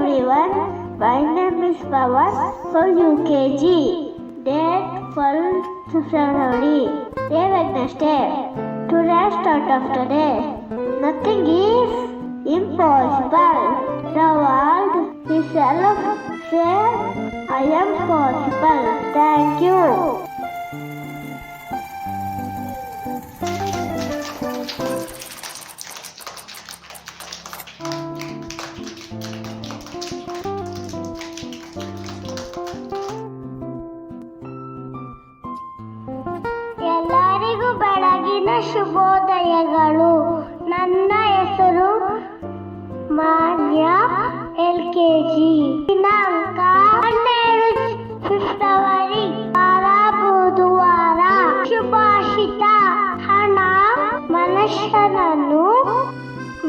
everyone. My name is Pawan from UKG. Date 12 February. Day Wednesday. Today's thought of the day. Nothing is impossible. The world itself says I am possible. Thank you. ಎಲ್ಲರಿಗೂ ಬೆಳಗಿನ ಶುಭೋದಯಗಳು. ನನ್ನ ಹೆಸರು ಮಾನ್ಯ LKG. ದಿನಾಂಕ 12 February, ವಾರ ಬುಧವಾರ. ಶುಭಾಷಿತ: ಹಣ ಮನುಷ್ಯನನ್ನು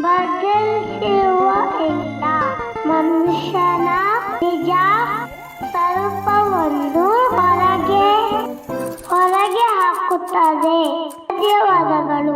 ಬದಲಿಸುವ ಇಲ್ಲ, ಮನುಷ್ಯನ ನಿಜ ಸ್ವರೂಪವನ್ನು ಹೊರಗೆ ಹಾಕುತ್ತದೆ. ಧನ್ಯವಾದಗಳು.